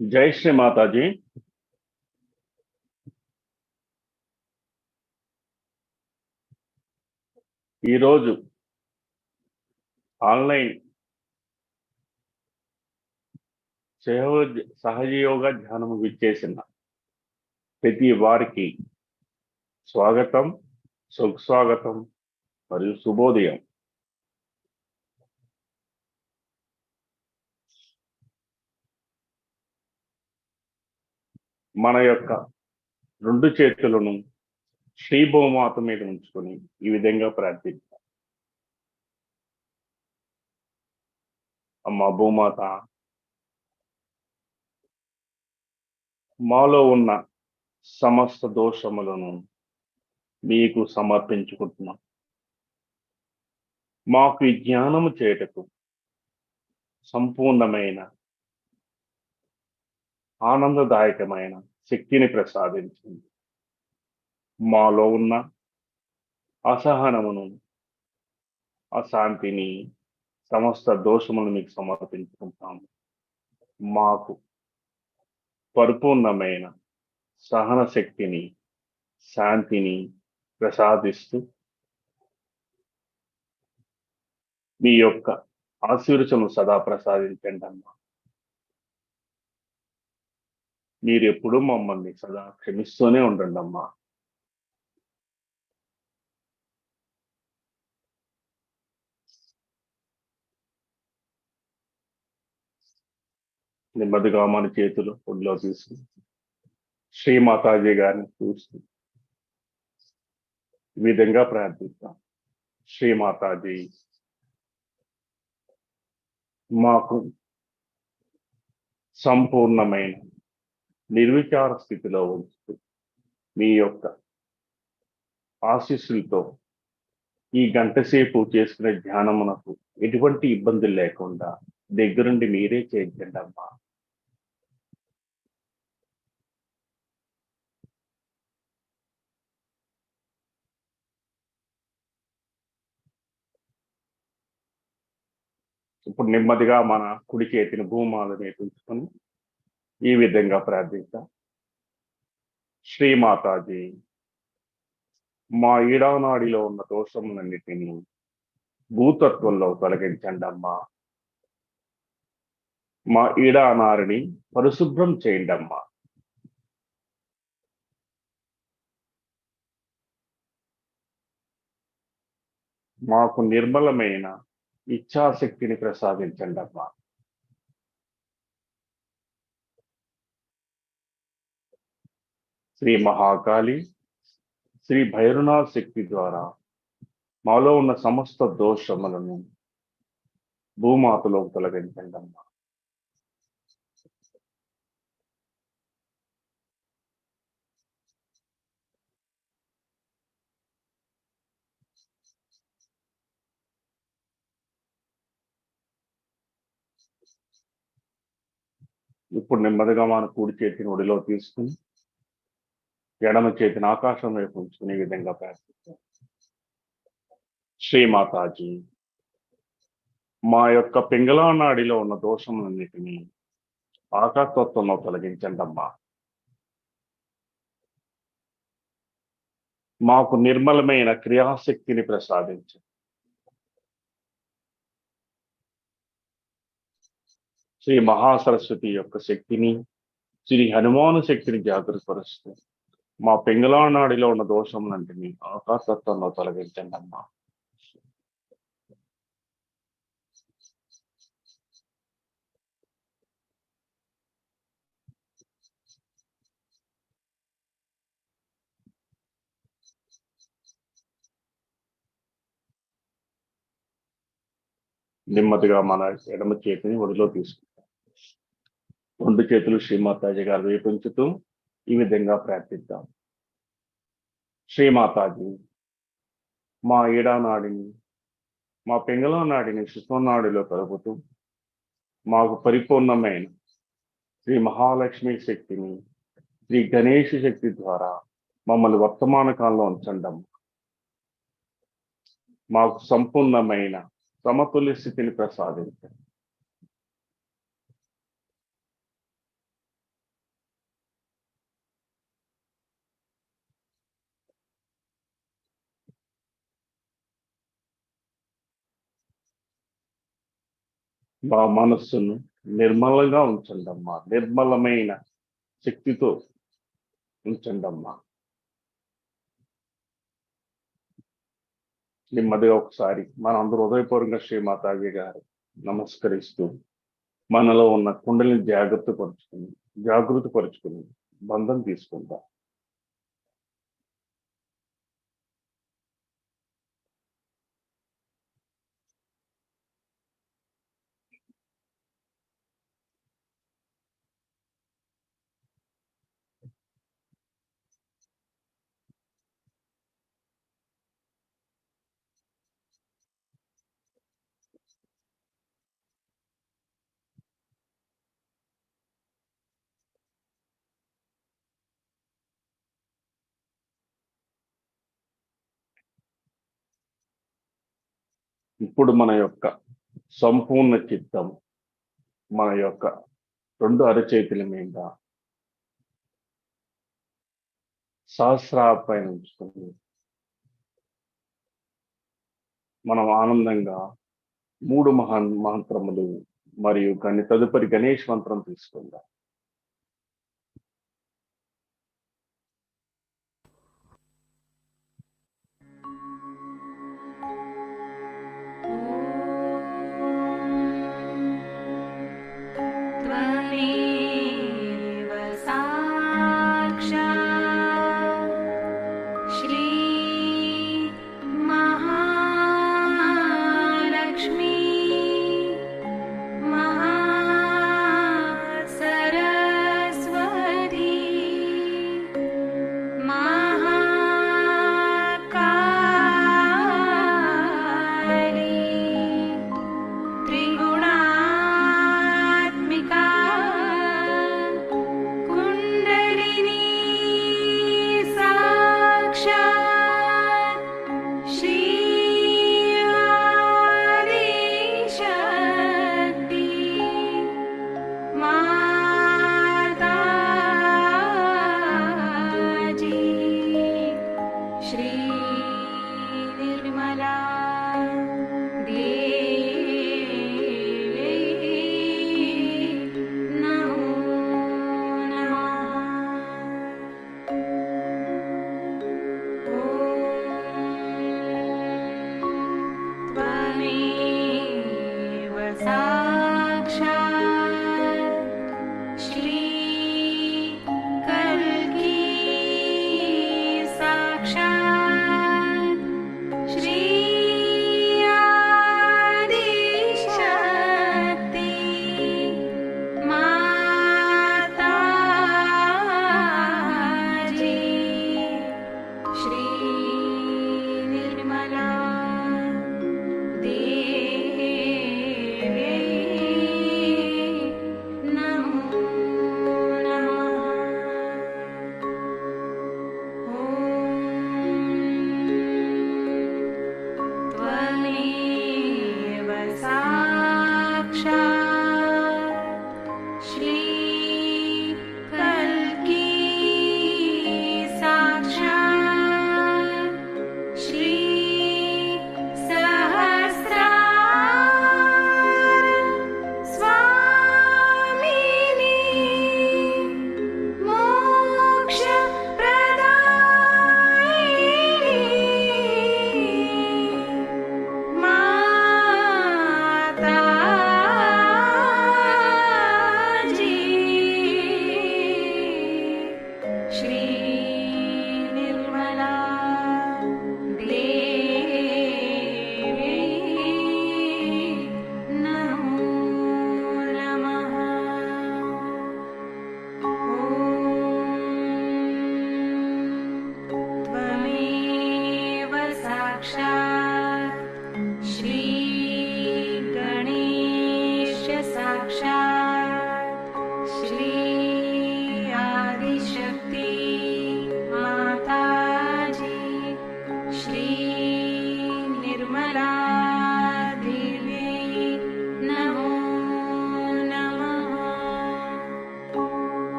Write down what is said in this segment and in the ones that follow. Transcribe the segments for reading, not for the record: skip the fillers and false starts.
జై శ్రీ మాతాజీ. ఈరోజు ఆన్లైన్ సహజయోగ ధ్యానము విచ్చేసిన ప్రతి వారికి స్వాగతం, సుస్వాగతం మరియు శుభోదయం. మన యొక్క రెండు చేతులను శ్రీ భూమాత మీద ఉంచుకొని ఈ విధంగా ప్రార్థిస్తాం. అమ్మ భూమాత, మాలో ఉన్న సమస్త దోషములను మీకు సమర్పించుకుంటున్నాం. మాకు ఈ జ్ఞానము చేయుటకు సంపూర్ణమైన ఆనందదాయకమైన శక్తిని ప్రసాదించింది. మాలో ఉన్న అసహనమును, అశాంతిని, సమస్త దోషములను మీకు సమర్పించుకుంటాము. మాకు పరిపూర్ణమైన సహన శక్తిని, శాంతిని ప్రసాదిస్తూ మీ యొక్క ఆశీర్వచనం సదా ప్రసాదించండి అమ్మా. మీరు ఎప్పుడూ మమ్మల్ని సదా క్షమిస్తూనే ఉండండి అమ్మా. నెమ్మదిగా మన చేతులు ఒడిలో తీసుకుని శ్రీ మాతాజీ గారిని చూస్తూ ఈ విధంగా ప్రార్థిస్తాం. శ్రీ మాతాజీ, మాకు సంపూర్ణమైన నిర్విచార స్థితిలో ఉంచుతూ మీ యొక్క ఆశీస్సులతో ఈ గంట సేపు చేసుకునే ధ్యానమునకు ఎటువంటి ఇబ్బందులు లేకుండా దగ్గరుండి మీరే చేయించండి అమ్మా. ఇప్పుడు నెమ్మదిగా మన కుడి చేతిని భూమాల మీద ఉంచుకొని ఈ విధంగా ప్రార్థిస్తాం. శ్రీ మాతాజీ, మా ఈడానాడిలో ఉన్న దోషములన్నిటినీ భూతత్వంలో తొలగించండి అమ్మా. మా ఈడానారిని పరిశుభ్రం చేయండి అమ్మా. మాకు నిర్మలమైన ఇచ్ఛాశక్తిని ప్రసాదించండి అమ్మా. శ్రీ మహాకాళి, శ్రీ భైరవనాథ్ శక్తి ద్వారా మాలో ఉన్న సమస్త దోషములను భూమాతలో తొలగించండి అమ్మా. ఇప్పుడు నెమ్మదిగా మన కుడి చేతిని ఒడిలో తీసుకుని ఎడమ చేతిని ఆకాశం వైపు ఉంచుకునే విధంగా ప్రార్థిస్తాం. శ్రీ మాతాజీ, మా యొక్క పింగళా నాడిలో ఉన్న దోషములన్నిటినీ ఆకాశతత్వంలో తొలగించండి అమ్మా. మాకు నిర్మలమైన క్రియాశక్తిని ప్రసాదించండి. శ్రీ మహాసరస్వతి యొక్క శక్తిని, శ్రీ హనుమాను శక్తిని జాగృతపరుస్తూ మా పింగళా నాడిలో ఉన్న దోషములంటిని ఆకాశతత్వంలో తొలగించండి అమ్మా. నెమ్మదిగా మన ఎడమ చేతిని ఒడిలో తీసుకుంటాం. రెండు చేతులు శ్రీమాతాజీ గారు వైపు ఉంచుతూ ఈ విధంగా ప్రార్థిద్దాం. శ్రీమాతాజీ, మా ఈడానాడిని, మా పింగళా నాడిని శుష్మనాడిలో కలుపుతూ మాకు పరిపూర్ణమైన శ్రీ మహాలక్ష్మి శక్తిని, శ్రీ గణేష్ శక్తి ద్వారా మమ్మల్ని వర్తమాన కాలంలో ఉంచండి. మాకు సంపూర్ణమైన సమతుల్య స్థితిని ప్రసాదించండి. మా మనస్సును నిర్మలంగా ఉంచండి అమ్మా. నిర్మలమైన శక్తితో ఉంచండి అమ్మా. నెమ్మదిగా ఒకసారి మన అందరూ హృదయపూర్వకంగా శ్రీమాతాజీ గారు నమస్కరిస్తూ మనలో ఉన్న కుండలిని జాగృతి పరుచుకుని బంధం తీసుకుందాం. ఇప్పుడు మన యొక్క సంపూర్ణ చిత్తం మన యొక్క రెండు అరచేతుల మీద సహస్రాపైన ఉంచుకొని మనం ఆనందంగా మూడు మంత్రములు మరియు తదుపరి గణేష్ మంత్రం తీసుకుందాం.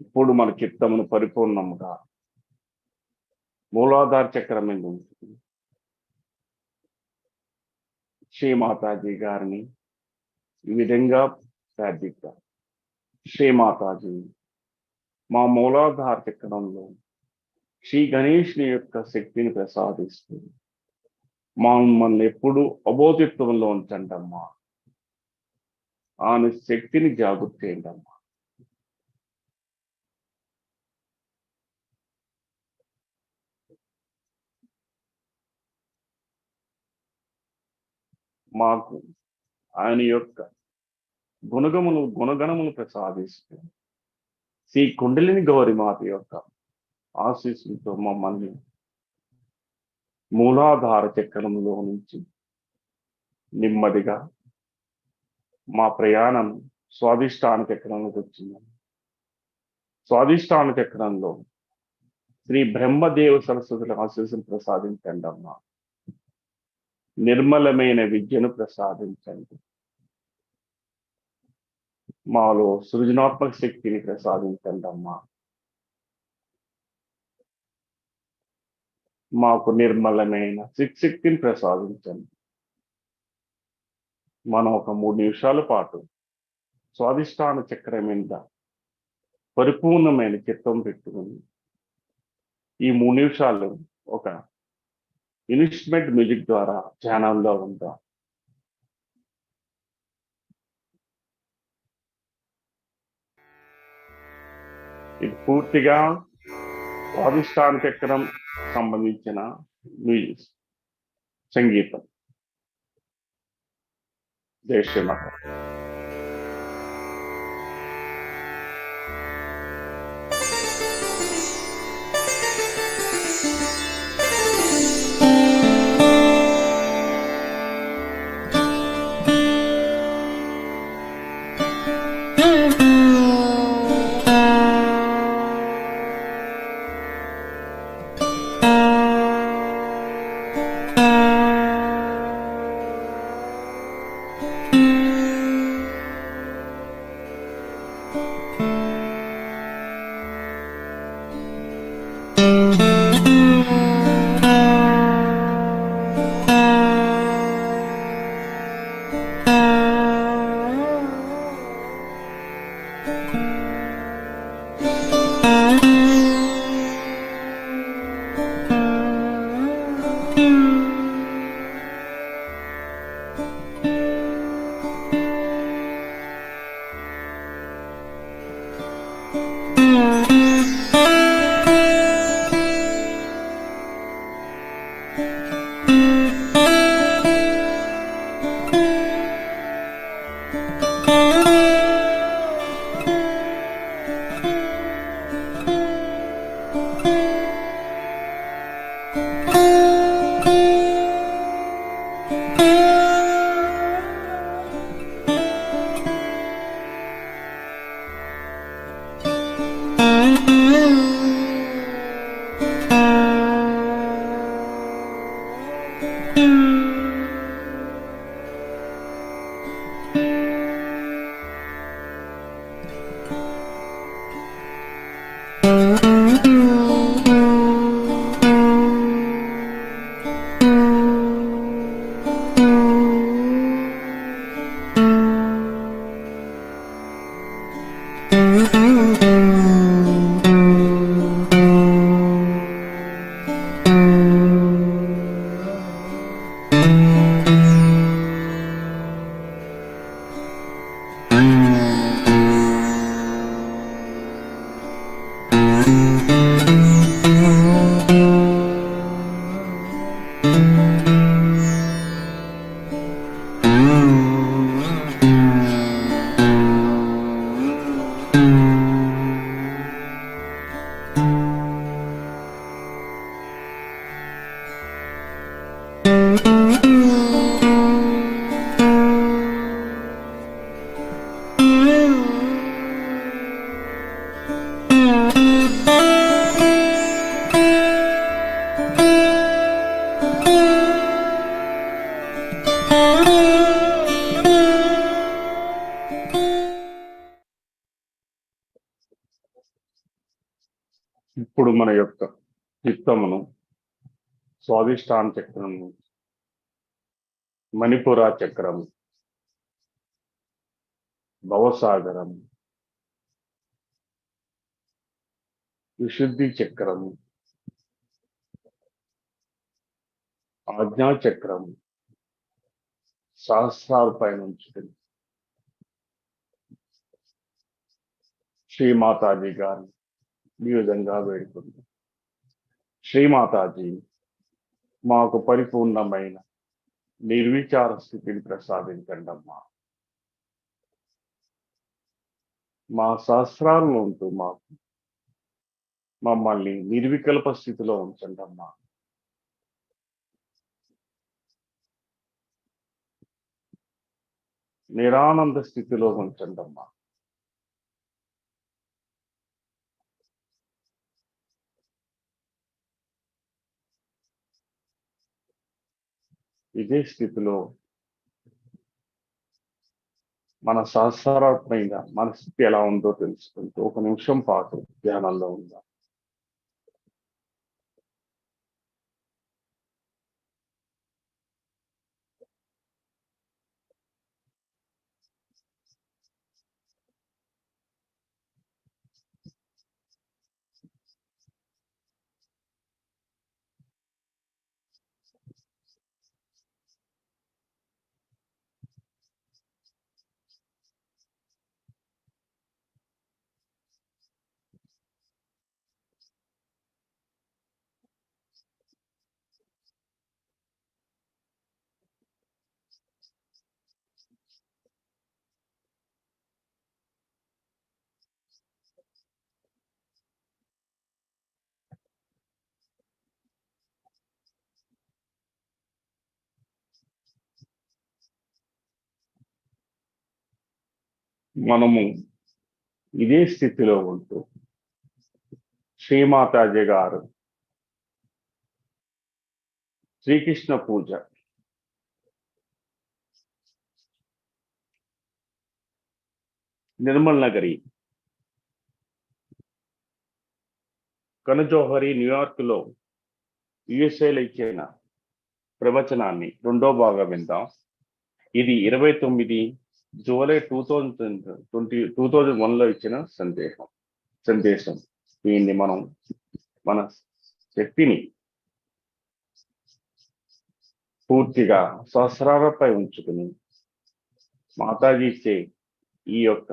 ఇప్పుడు మన చిత్తమును పరిపూర్ణముగా మూలాధార చక్రం మీద ఉంటుంది. శ్రీ మాతాజీ గారిని ఈ విధంగా ప్రార్థిద్దాం. శ్రీ మాతాజీ, మా మూలాధార చక్రంలో శ్రీ గణేష్ని యొక్క శక్తిని ప్రసాదిస్తూ మమ్మల్ని ఎప్పుడు అబోధిత్వంలో ఉంచండమ్మా. ఆయన శక్తిని జాగృతి చేయండమ్మా. మాకు ఆయన యొక్క గుణగణములు ప్రసాదిస్తూ శ్రీ కుండలిని గౌరిమాత యొక్క ఆశీస్సులతో మమ్మల్ని మూలాధార చక్రంలో నుంచి నెమ్మదిగా మా ప్రయాణం స్వాదిష్టాన చక్రంలోకి వచ్చింది. స్వాదిష్టాన చక్రంలో శ్రీ బ్రహ్మదేవ సరస్వతుల ఆశీస్సులు ప్రసాదించండి అమ్మా. నిర్మలమైన విద్యను ప్రసాదించండి. మాలో సృజనాత్మక శక్తిని ప్రసాదించండి అమ్మా. మాకు నిర్మలమైన శక్తిని ప్రసాదించండి. మనం ఒక 3 నిమిషాల పాటు స్వాదిష్టాన చక్రం మీద పరిపూర్ణమైన చిత్తం పెట్టుకుని ఈ 3 నిమిషాలు ఒక ఇన్స్ట్రుమెంట్ మ్యూజిక్ ద్వారా ధ్యానంలో ఉంటాం. ఇది పూర్తిగా స్వాదిష్టాన చక్రం సంబంధించిన మ్యూజిక్ సంగీతం. జై శ్రీమాత. ఇప్పుడు మన యొక్క చిత్తమును స్వాదిష్టాన చక్రము, మణిపుర చక్రము, భవసాగరం, విశుద్ధి చక్రము, ఆజ్ఞా చక్రము సహస్రాల పైన ఉంచుతుంది. శ్రీమాతాజీ గారిని ఈ విధంగా వేడుకుంది. శ్రీమాతాజీ, మాకు పరిపూర్ణమైన నిర్విచార స్థితిని ప్రసాదించండి అమ్మా. మా సహస్రాల్లో ఉంటూ మమ్మల్ని నిర్వికల్ప స్థితిలో ఉంచండి అమ్మా. నిరానంద స్థితిలో ఉంచండి అమ్మా. ఇదే స్థితిలో మన సహస్రాత్మైన మన స్థితి ఎలా ఉందో తెలుసుకుంటూ ఒక నిమిషం పాటు ధ్యానంలో ఉందాం. మనము ఇదే స్థితిలో ఉంటూ శ్రీమాతాజీ గారు శ్రీకృష్ణ పూజ, నిర్మల్ నగరి, కనుజోహరి, న్యూయార్క్ లో యుఎస్ఏలో ఇచ్చిన ప్రవచనాన్ని రెండో భాగం విందాం. ఇది 29 జూలై 2001లో ఇచ్చిన సందేశం. దీన్ని మనం మన శక్తిని పూర్తిగా సహస్రాలపై ఉంచుకుని మాతాజీ ఇచ్చే ఈ యొక్క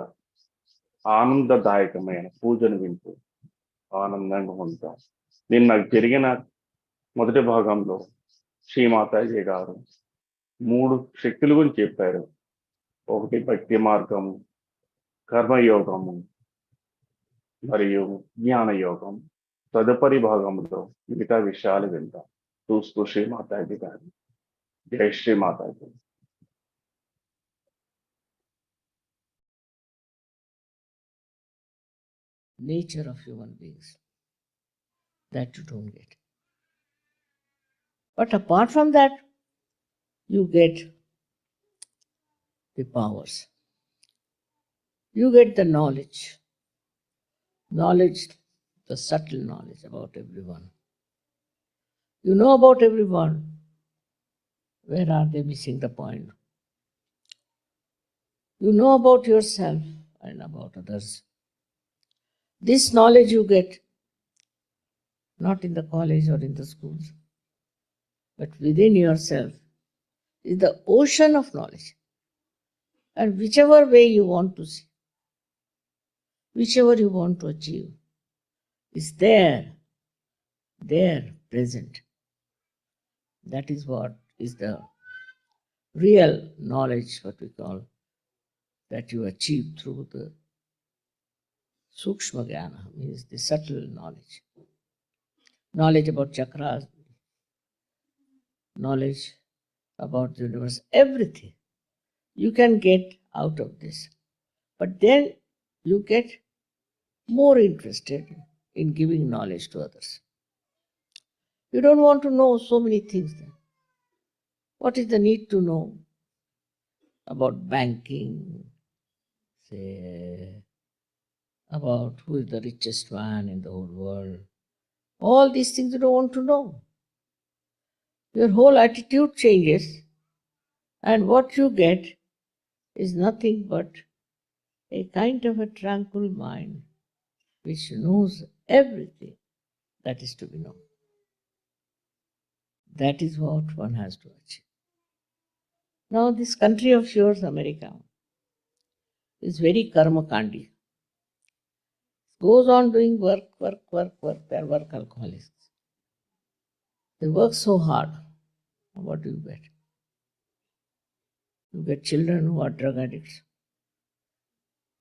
ఆనందదాయకమైన పూజను వింటూ ఆనందంగా ఉంటాం. నిన్న జరిగిన మొదటి భాగంలో శ్రీమాతాజీ గారు 3 శక్తుల గురించి చెప్పారు. ఒకటి భక్తి మార్గము, కర్మయోగము మరియు జ్ఞాన యోగం. తదుపరి భాగంలో మిగతా విషయాలు వింటాం. చూస్తూ శ్రీమాతాజీ గారు. జై Shri Mataji. Nature of human beings that you don't get. But apart from that, you get the powers. You get the knowledge, the subtle knowledge about everyone. You know about everyone. Where are they missing the point? You know about yourself and about others. This knowledge you get not in the college or in the schools, but within yourself is the ocean of knowledge. And whichever way you want to see, whichever you want to achieve, is there present. That is what is the real knowledge, what we call, that you achieve through the Sukshma Jnana, means the subtle knowledge. Knowledge about chakras, knowledge about the universe, everything you can get out of this. But then you get more interested in giving knowledge to others. You don't want to know so many things then. What is the need to know about banking, say, about who is the richest man in the whole world, All these things you don't want to know. Your whole attitude changes, and what you get is nothing but a kind of a tranquil mind which knows everything that is to be known. That is what one has to achieve. Now, this country of yours, America, is very karma kandi. Goes on doing work. They are work alcoholics. They work so hard. What do you get? You get children who are drug addicts.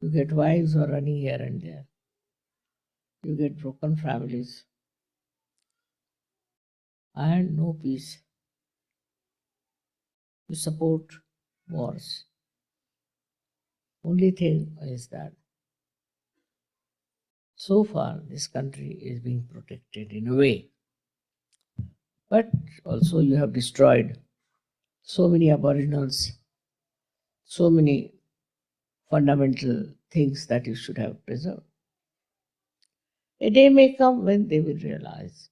You get wives who are running here and there. You get broken families. And no peace. You support wars. Only thing is that so far this country is being protected in a way. But also you have destroyed so many aboriginals, so many fundamental things that you should have preserved. A day may come when they will realize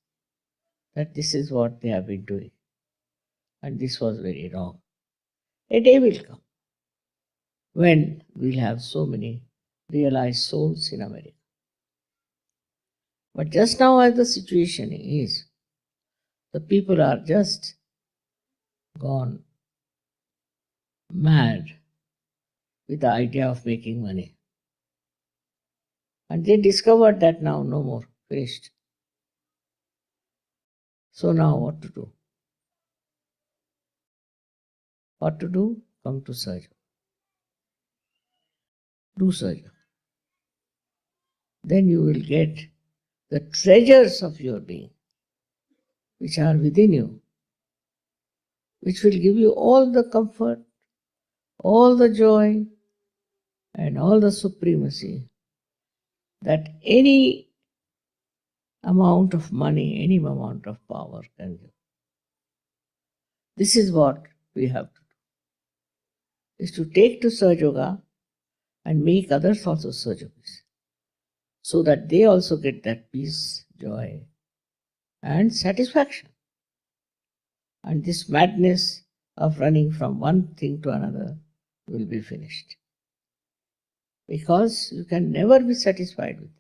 that this is what they have been doing and this was very wrong. A day will come when we'll have so many realized souls in America. But just now, as the situation is, the people are just gone mad with the idea of making money. And they discovered that now no more, finished. So now what to do? What to do? Come to Sahaja. Do Sahaja. Then you will get the treasures of your being, which are within you, which will give you all the comfort, all the joy, and all the supremacy that any amount of money, any amount of power can give. This is what we have to do, is to take to Sahaja Yoga and make others also Sahaja Yogis, so that they also get that peace, joy, and satisfaction. And this madness of running from one thing to another will be finished. Because you can never be satisfied with it.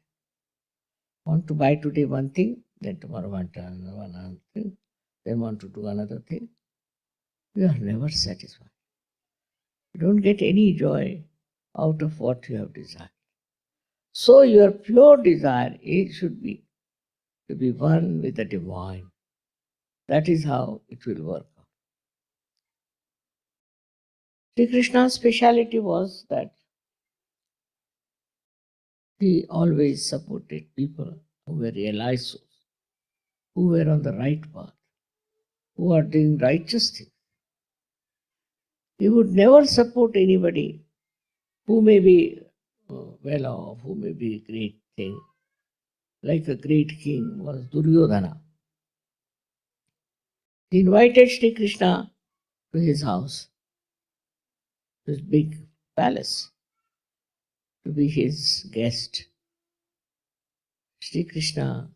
Want to buy today one thing, then tomorrow want another thing, then want to do another thing. You are never satisfied. You don't get any joy out of what you have desired. So your pure desire should be to be one with the divine. That is how it will work out. Sri Krishna's speciality was that he always supported people who were realized souls, who were on the right path, who are doing righteous things. He would never support anybody who may be well off, who may be a great thing, like a great king was Duryodhana. He invited Sri Krishna to his house, to his big palace, to be his guest. Sri Krishna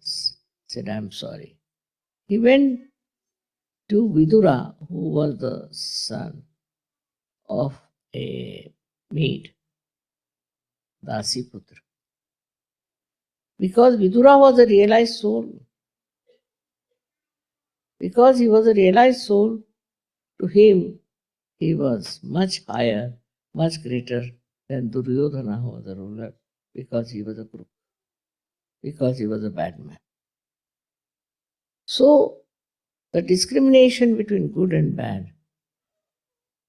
said, "I'm sorry." He went to Vidura, who was the son of a maid, Dasiputra. Because Vidura was a realized soul, because he was a realized soul, to him he was much higher, much greater than Duryodhana, who was the ruler, because he was a crook, because he was a bad man. So the discrimination between good and bad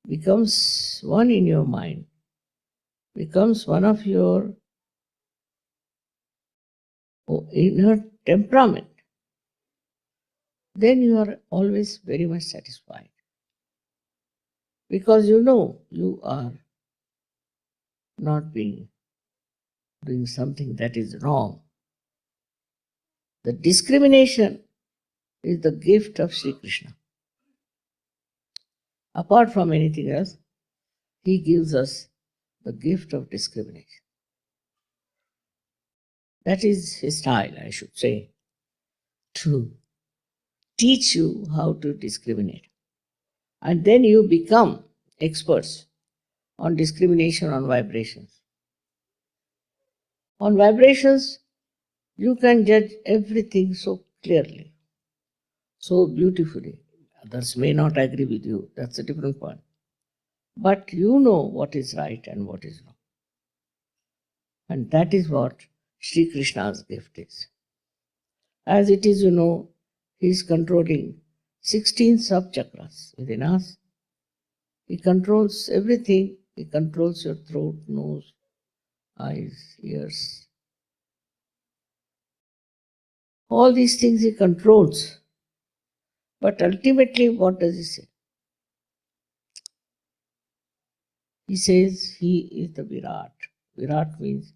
becomes one in your mind, becomes one of your inner temperament. Then you are always very much satisfied. Because you know you are not doing something that is wrong. The discrimination is the gift of Sri Krishna. Apart from anything else, he gives us the gift of discrimination. That is his style, I should say. to teach you how to discriminate. And then you become experts on discrimination on vibrations. On vibrations, you can judge everything so clearly, so beautifully. Others may not agree with you, that's a different point. But you know what is right and what is wrong. And that is what Sri Krishna's gift is. As it is, he is controlling 16 sub-chakras within us. He controls everything. He controls your throat, nose, eyes, ears. All these things he controls. But ultimately, what does he say? He says he is the Virat. Virat means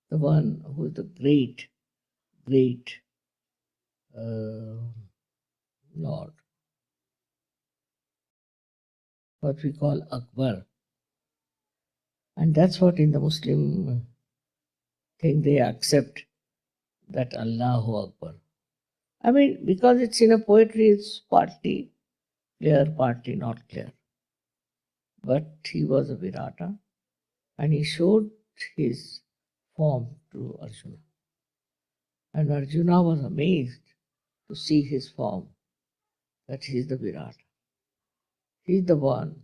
the one who is the great, great Lord. What we call Akbar. And that's what in the Muslim thing they accept, that Allahu Akbar. I mean, because it's in a poetry, it's partly clear, partly not clear. But he was a Virata and he showed his form to Arjuna. And Arjuna was amazed to see his form, that he is the Virata. He is the one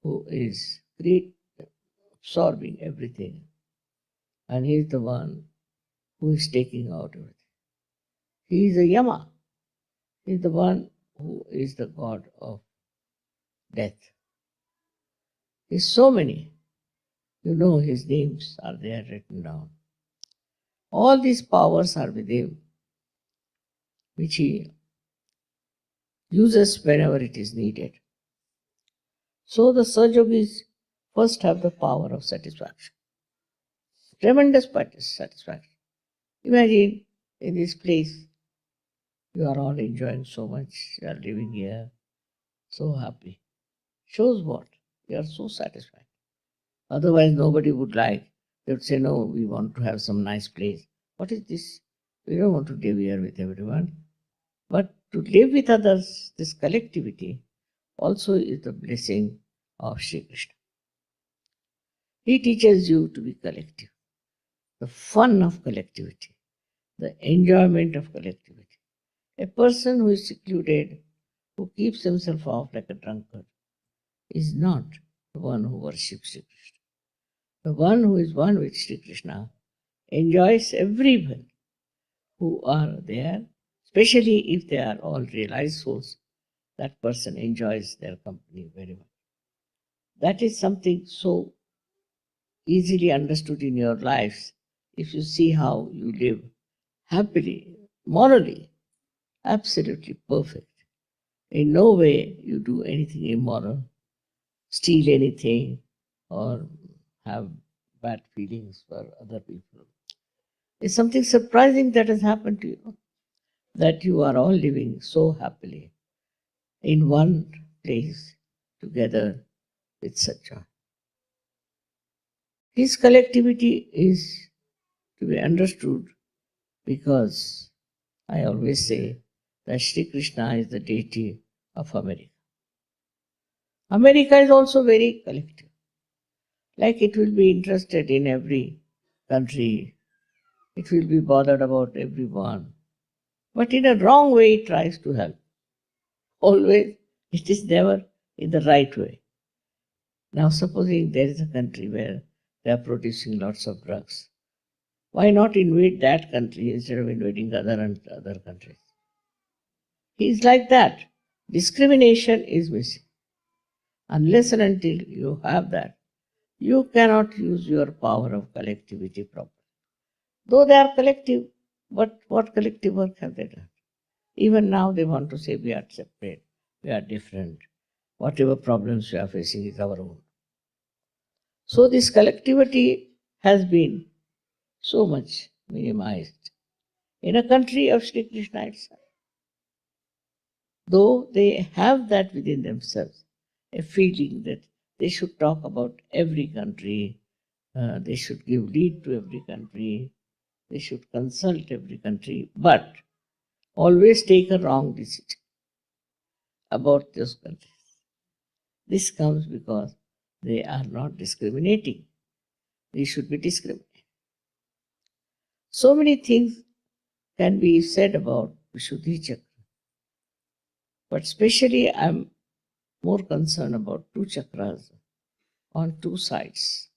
who is great, absorbing everything. And he is the one who is taking out everything. He is a Yama. He is the one who is the god of death. There's so many. His names are there written down. All these powers are with him, which he uses whenever it is needed. So the Sahajogis first have the power of satisfaction. Tremendous satisfaction. Imagine in this place, you are all enjoying so much, you are living here, so happy. Shows what? You are so satisfied. Otherwise, nobody would like. They would say, no, we want to have some nice place. What is this? We don't want to live here with everyone. But to live with others, this collectivity, also is the blessing of Sri Krishna. He teaches you to be collective, the fun of collectivity, the enjoyment of collectivity. A person who is secluded, who keeps himself off like a drunkard, is not the one who worships Sri Krishna. The one who is one with Sri Krishna enjoys everyone who are there, especially if they are all realized souls. That person enjoys their company very much. That is something so easily understood in your lives if you see how you live happily, morally, absolutely perfect. In no way you do anything immoral, steal anything, or have bad feelings for other people. It's something surprising that has happened to you, that you are all living so happily in one place together with such joy. His collectivity is to be understood because I always say that Sri Krishna is the deity of America. America is also very collective. Like it will be interested in every country, it will be bothered about everyone, but in a wrong way it tries to help. Always, it is never in the right way. Now, supposing there is a country where they are producing lots of drugs, why not invade that country instead of invading other countries? He is like that. Discrimination is missing. Unless and until you have that, you cannot use your power of collectivity properly. Though they are collective, but what collective work have they done? Even now they want to say we are separate, we are different. Whatever problems we are facing is our own. So this collectivity has been so much minimized in a country of Sri Krishna itself. Though they have that within themselves, a feeling that they should talk about every country, they should give lead to every country, they should consult every country. But always take a wrong decision about those countries. This comes because they are not discriminating. They should be discriminating. So many things can be said about Vishuddhi Chakra. But especially I'm more concerned about two chakras on two sides.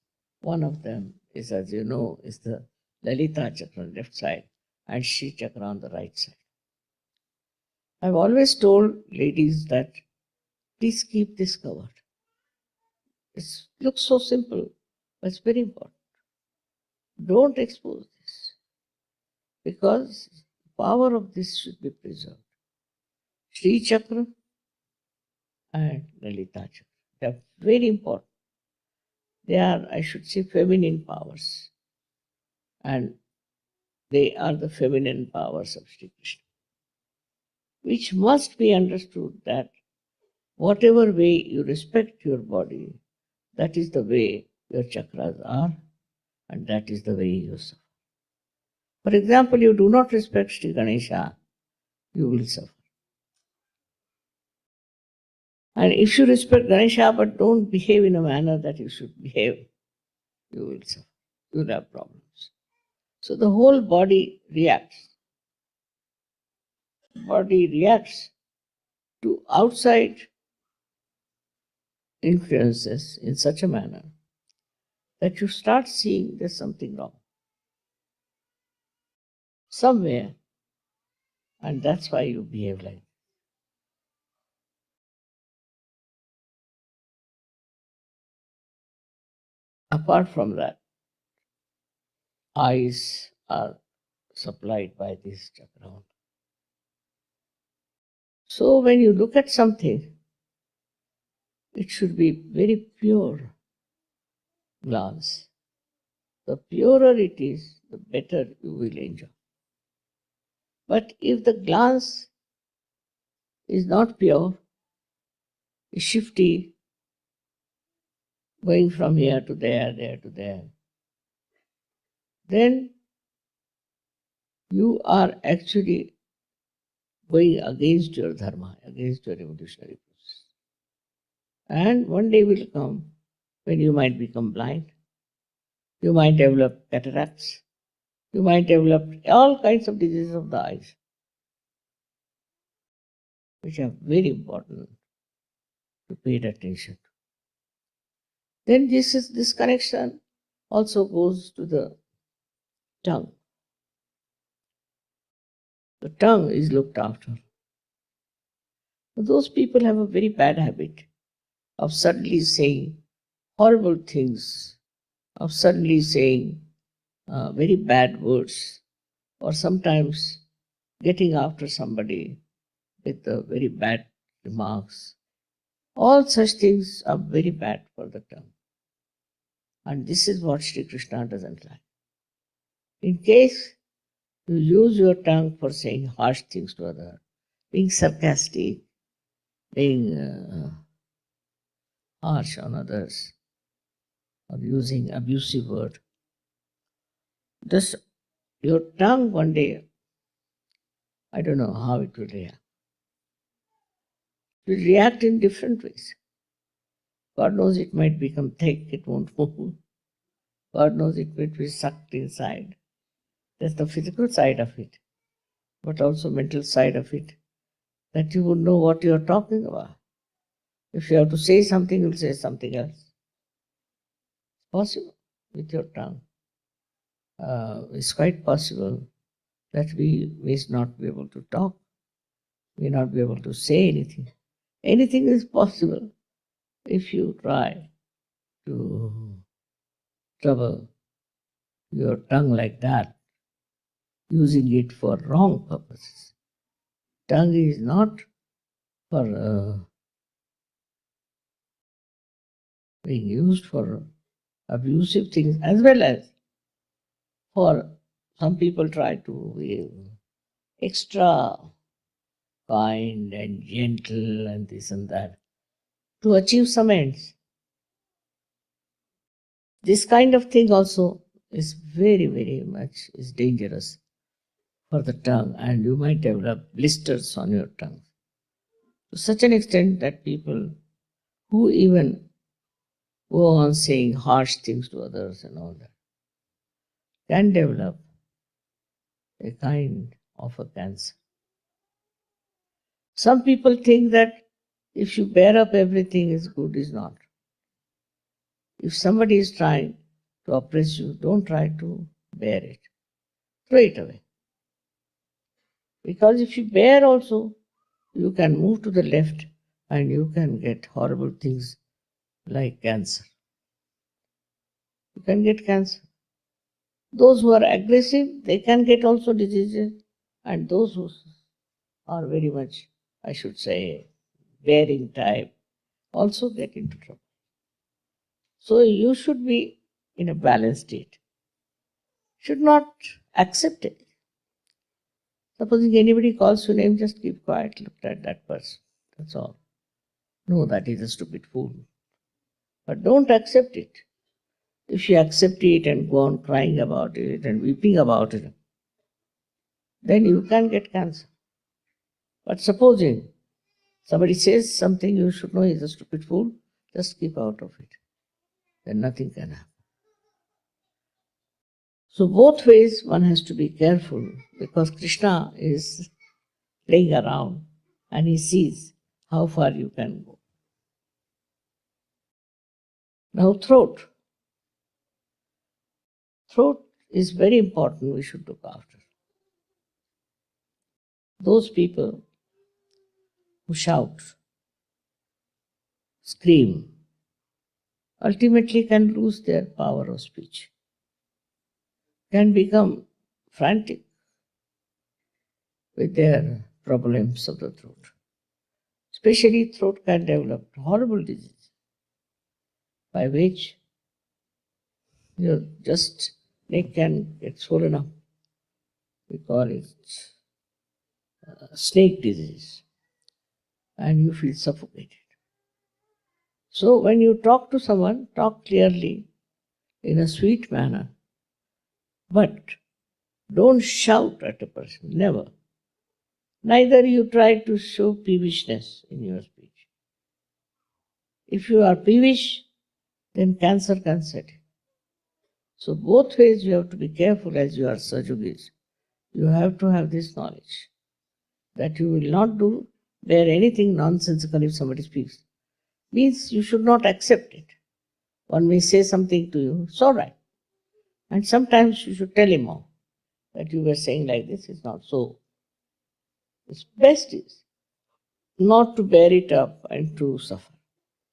One of them is, as you know, is the Lalita Chakra on the left side and Shri Chakra on the right side. I've always told ladies that please keep this covered. It looks so simple, but it's very important. Don't expose this because the power of this should be preserved. Shri Chakra and Lalita Chakra. They are very important. They are, I should say, feminine powers. And they are the feminine powers of Sri Krishna, which must be understood that whatever way you respect your body, that is the way your chakras are, and that is the way you suffer. For example, you do not respect Sri Ganesha, you will suffer. And if you respect Ganesha but don't behave in a manner that you should behave, you will suffer. You will have problems. So the whole body reacts. Body reacts to outside influences in such a manner that you start seeing there's something wrong somewhere, and that's why you behave like that. Apart from that, eyes are supplied by this chakra. So when you look at something, it should be very pure glance. The purer it is, the better you will enjoy. But if the glance is not pure, is shifty, going from here to there, there to there, then you are actually going against your dharma, against your evolutionary process. And one day will come when you might become blind, you might develop cataracts, you might develop all kinds of diseases of the eyes, which are very important to pay attention to. Then this connection also goes to the tongue. The tongue is looked after. Those people have a very bad habit of suddenly saying horrible things, of suddenly saying very bad words, or sometimes getting after somebody with very bad remarks. All such things are very bad for the tongue. And this is what Sri Krishna doesn't like. In case you use your tongue for saying harsh things to others, being sarcastic, being harsh on others, or using abusive word, this your tongue one day, I don't know how it will react. It will react in different ways. God knows it might become thick, it won't move. God knows it might be sucked inside. That's the physical side of it, but also mental side of it, that you would know what you're talking about. If you have to say something, you'll say something else. It's possible with your tongue. It's quite possible that we may not be able to talk, may not be able to say anything. Anything is possible if you try to trouble your tongue like that, using it for wrong purposes. Tongue is not for being used for abusive things, as well as for some people try to be extra kind and gentle and this and that to achieve some ends. This kind of thing also is very, very much is dangerous for the tongue, and you might develop blisters on your tongue to such an extent that people who even go on saying harsh things to others and all that can develop a kind of a cancer. Some people think that if you bear up, everything is good. Is not. If somebody is trying to oppress you, don't try to bear it. Throw it away. Because if you bear also, you can move to the left and you can get horrible things like cancer. You can get cancer. Those who are aggressive, they can get also diseases, and those who are very much, I should say, bearing type, also get into trouble. So you should be in a balanced state. Should not accept it. Supposing anybody calls your name, just keep quiet, look at that person. That's all. No, that is a stupid fool. But don't accept it. If you accept it and go on crying about it and weeping about it, then you can get cancer. But supposing somebody says something you should know is a stupid fool, just keep out of it. Then nothing can happen. So both ways one has to be careful, because Krishna is playing around and he sees how far you can go. Now throat. Throat is very important, we should look after. Those people who shout, scream, ultimately can lose their power of speech, can become frantic with their problems of the throat. Especially throat can develop horrible disease by which your just neck can get swollen up. We call it snake disease, and you feel suffocated. So when you talk to someone, talk clearly in a sweet manner, but don't shout at a person, never. Neither you try to show peevishness in your speech. If you are peevish, then cancer can set in. So both ways you have to be careful as you are Sajugis. You have to have this knowledge that you will not bear anything nonsensical if somebody speaks. Means you should not accept it. One may say something to you, it's all right. And sometimes you should tell him off that you were saying like this is not so. It's best is not to bear it up and to suffer.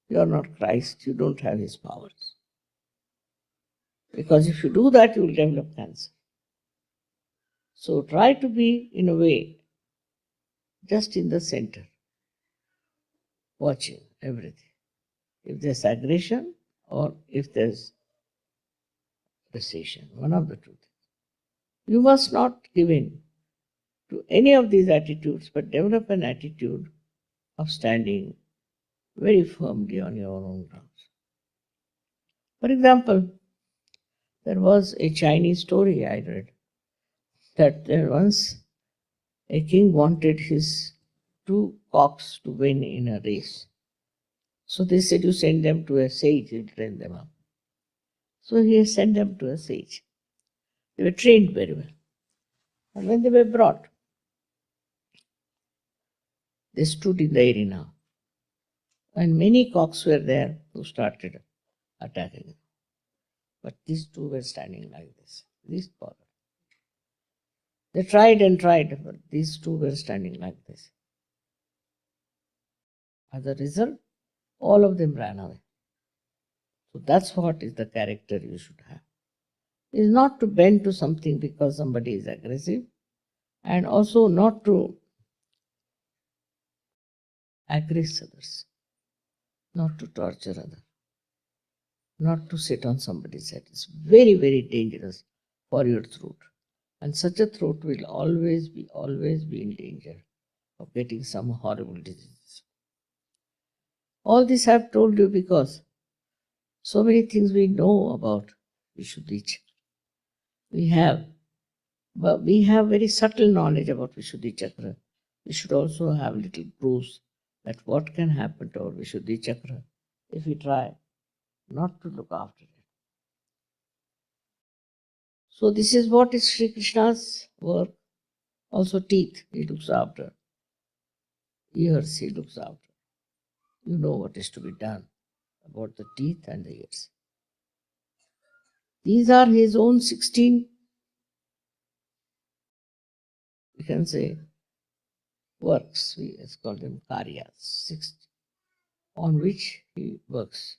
You are not Christ, you don't have his powers. Because if you do that, you will develop cancer. So try to be, in a way, just in the center, watching everything. If there's aggression or if there's recession, one of the two things. You must not give in to any of these attitudes, but develop an attitude of standing very firmly on your own grounds. For example, there was a Chinese story I read that there once a king wanted his two cocks to win in a race. So they said, you send them to a sage, he'll train them up. So he sent them to a sage. They were trained very well. And when they were brought, they stood in the arena. And many cocks were there who started attacking. But these two were standing like this. These cocks. They tried and tried, but these two were standing like this. As a result, all of them ran away. So that's what is the character you should have. It is not to bend to something because somebody is aggressive, and also not to aggress others, not to torture others, not to sit on somebody's head. It's very, very dangerous for your throat. And such a throat will always be in danger of getting some horrible disease. All this I have told you because so many things we know about Vishuddhicha. We have But we have very subtle knowledge about Vishuddhi Chakra. We should also have little proofs that what can happen to our Vishuddhi Chakra if we try not to look after it. So this is what is Sri Krishna's work. Also teeth he looks after. Ears he looks after. You know what is to be done about the teeth and the ears. These are his own 16, we can say, works. We call them karyas, 60, on which he works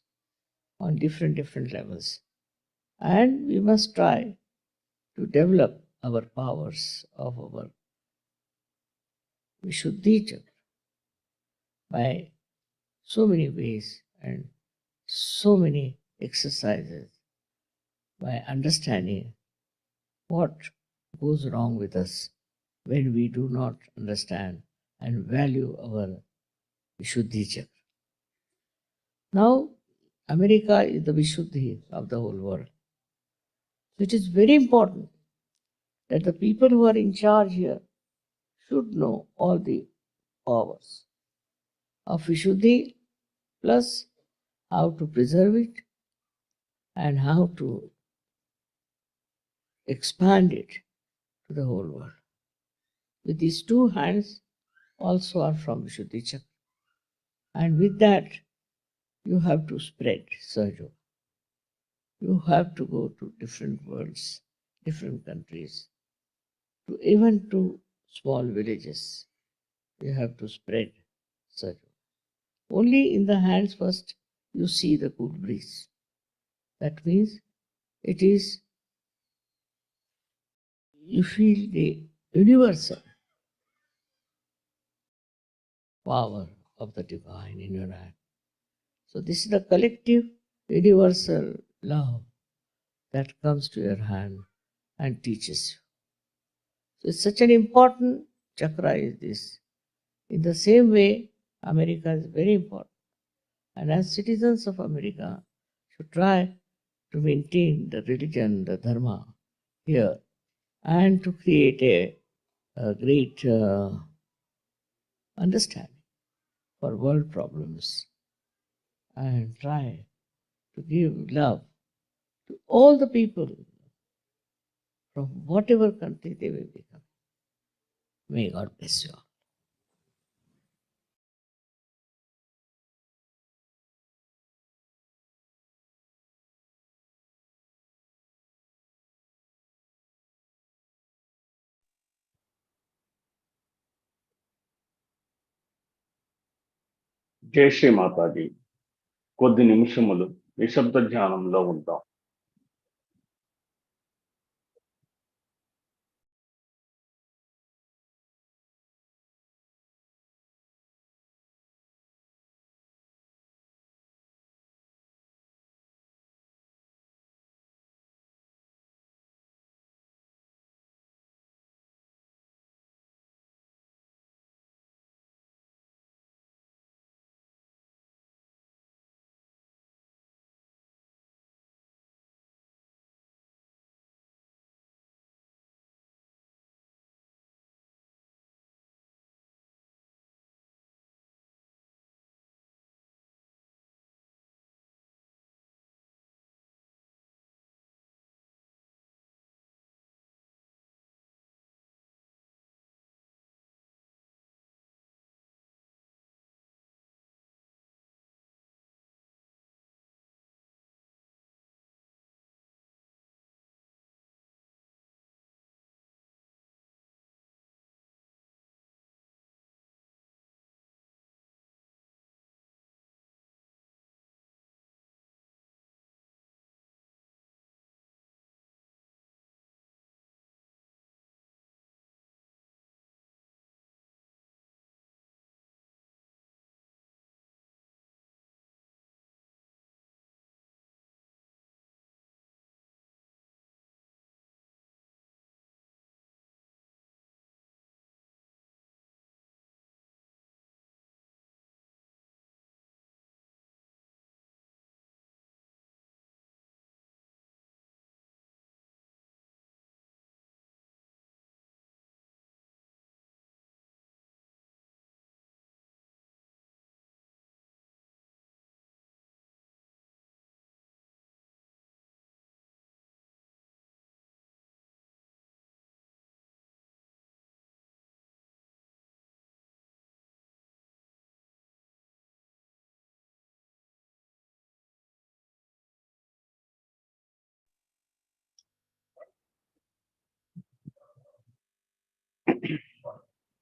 on different levels. And we must try to develop our powers of our Vishuddhi Chakra by so many ways and so many exercises, by understanding what goes wrong with us when we do not understand and value our Vishuddhi Chakra. Now, America is the Vishuddhi of the whole world. So it is very important that the people who are in charge here should know all the powers of Vishuddhi, plus how to preserve it and how to expand it to the whole world. With these two hands also are from Vishuddhi Chakra. And with that, you have to spread Sahaja. You have to go to different worlds, different countries, to even to small villages. You have to spread Sahaja. Only in the hands first you see the cool breeze. That means it is, you feel the universal power of the divine in your hand. So this is the collective universal love that comes to your hand and teaches you. So it's such an important chakra is this. In the same way, America is very important. And as citizens of America, should try to maintain the religion, the dharma here, and to create a great understanding for world problems, and try to give love to all the people from whatever country they will become. May God bless you all. జై శ్రీ మాతాజీ. కొద్ది నిమిషములు నిశ్శబ్ద ధ్యానంలో ఉంటాం.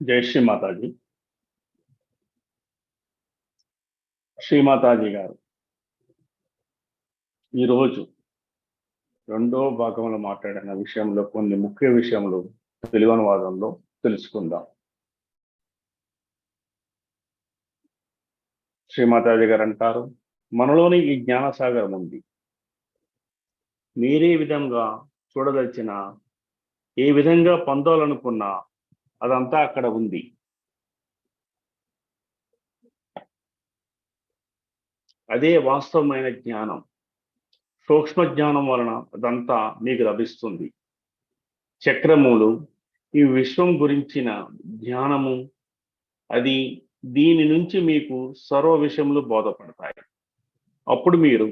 జై శ్రీ మాతాజీ. శ్రీమాతాజీ గారు, ఈరోజు రెండో భాగంలో మాట్లాడిన విషయంలో కొన్ని ముఖ్య విషయములు తెలుగు అనువాదంలో తెలుసుకుందాం. శ్రీమాతాజీ గారు అంటారు, మనలోని ఈ జ్ఞానసాగరం ఉంది. మీరే విధంగా చూడదలిచిన, ఏ విధంగా పొందాలనుకున్నా అదంతా అక్కడ ఉంది. అదే వాస్తవమైన జ్ఞానం. సూక్ష్మ జ్ఞానం వలన అదంతా మీకు లభిస్తుంది. చక్రములు, ఈ విశ్వం గురించిన జ్ఞానము, అది దీని నుంచి మీకు సర్వ విషయములు బోధపడతాయి. అప్పుడు మీరు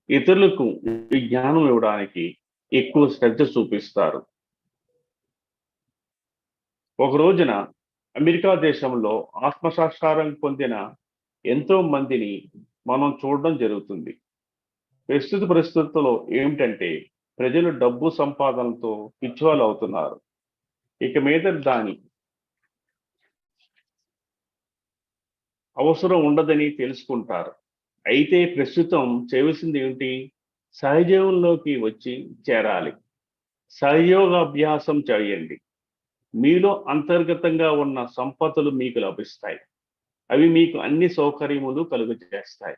ఇతరులకు ఈ జ్ఞానం ఇవ్వడానికి ఎక్కువ శ్రద్ధ చూపిస్తారు. ఒక రోజున అమెరికా దేశంలో ఆత్మసాక్షాత్కారం పొందిన ఎంతో మందిని మనం చూడడం జరుగుతుంది. ప్రస్తుత పరిస్థితుల్లో ఏమిటంటే, ప్రజలు డబ్బు సంపాదనతో పిచ్చివాళ్ళు అవుతున్నారు. ఇక మీద దాని అవసరం ఉండదని తెలుసుకుంటారు. అయితే ప్రస్తుతం చేయవలసింది ఏమిటి? సహజీవంలోకి వచ్చి చేరాలి. సహయోగాభ్యాసం చేయండి. మీలో అంతర్గతంగా ఉన్న సంపదలు మీకు లభిస్తాయి. అవి మీకు అన్ని సౌకర్యములు కలుగజేస్తాయి.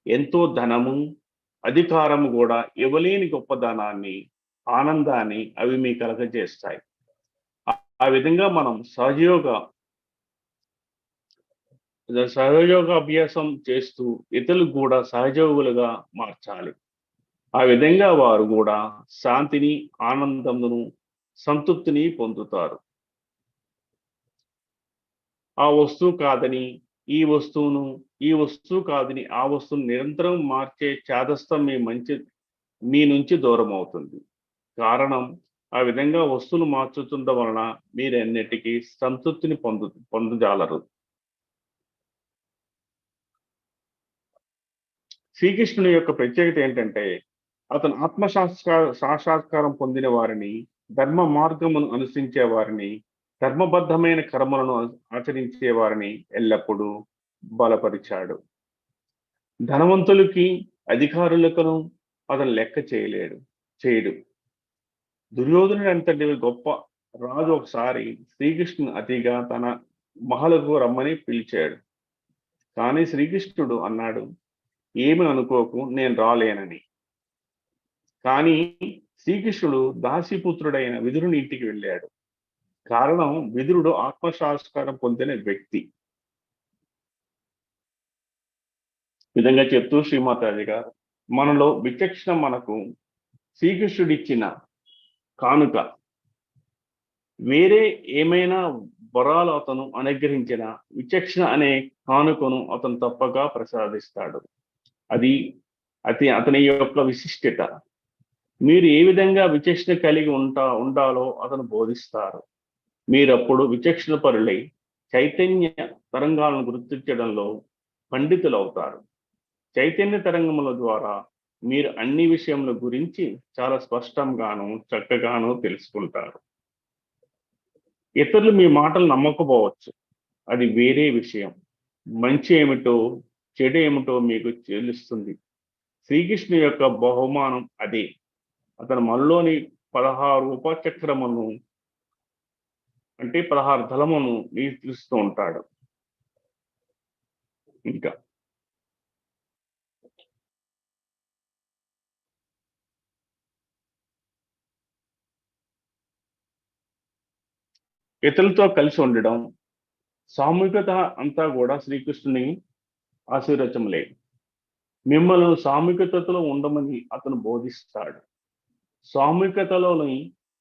ఎంతో ధనము, అధికారము కూడా ఇవ్వలేని గొప్పదనాన్ని, ఆనందాన్ని అవి మీకు కలగజేస్తాయి. ఆ విధంగా మనం సహయోగ అభ్యాసం చేస్తూ ఇతరులు కూడా సహయోగులుగా మార్చాలి. ఆ విధంగా వారు కూడా శాంతిని, ఆనందమును, సంతృప్తిని పొందుతారు. ఆ వస్తువు కాదని ఈ వస్తువును, ఈ వస్తువు కాదని ఆ వస్తువును నిరంతరం మార్చే చాదస్తం మీ నుంచి దూరం అవుతుంది. కారణం, ఆ విధంగా వస్తువులు మార్చుతుండడం వలన మీరెన్నిటికీ సంతృప్తిని పొందజాలరు. శ్రీకృష్ణుని యొక్క ప్రత్యేకత ఏంటంటే, అతను సాక్షాత్కారం పొందిన వారిని, ధర్మ మార్గమును అనుసరించే వారిని, ధర్మబద్ధమైన కర్మలను ఆచరించే వారిని ఎల్లప్పుడూ బలపరిచాడు. ధనవంతులకి, అధికారులకు అతను లెక్క చేయడు. దుర్యోధనుడు అంతటి గొప్ప రాజు ఒకసారి శ్రీకృష్ణుని అతిగా తన మహలకు రమ్మని పిలిచాడు. కానీ శ్రీకృష్ణుడు అన్నాడు, ఏమి అనుకోకు, నేను రాలేనని. కానీ శ్రీకృష్ణుడు దాసీపుత్రుడైన విదురుని ఇంటికి వెళ్ళాడు. కారణం, విదురుడు ఆత్మసాక్షాత్కారం పొందిన వ్యక్తి. విధంగా చెప్తూ శ్రీమాతాజీ గారు, మనలో విచక్షణ మనకు శ్రీకృష్ణుడిచ్చిన కానుక. వేరే ఏమైనా వరాలు అతను అనుగ్రహించిన విచక్షణ అనే కానుకను అతను తప్పగా ప్రసాదిస్తాడు. అది అతని యొక్క విశిష్టత. మీరు ఏ విధంగా విచక్షణ కలిగి ఉండాలో అతను బోధిస్తారు. మీరప్పుడు విచక్షణ పరులై చైతన్య తరంగాలను గుర్తించడంలో పండితులు అవుతారు. చైతన్య తరంగముల ద్వారా మీరు అన్ని విషయముల గురించి చాలా స్పష్టంగాను, చక్కగాను తెలుసుకుంటారు. ఇతరులు మీ మాటలు నమ్మకపోవచ్చు, అది వేరే విషయం. మంచి ఏమిటో, చెడు ఏమిటో మీకు తెలుస్తుంది. శ్రీకృష్ణు యొక్క బహుమానం అదే. అతను మనలోని 16 ఉపచక్రమును, అంటే 16 దళమును నియంత్రిస్తూ ఉంటాడు. ఇంకా ఇతరులతో కలిసి ఉండడం, సామూహికత అంతా కూడా శ్రీకృష్ణుని ఆశీర్వచములే. మిమ్మల్ని సామూహికతలో ఉండమని అతను బోధిస్తాడు. సామూహికతలోని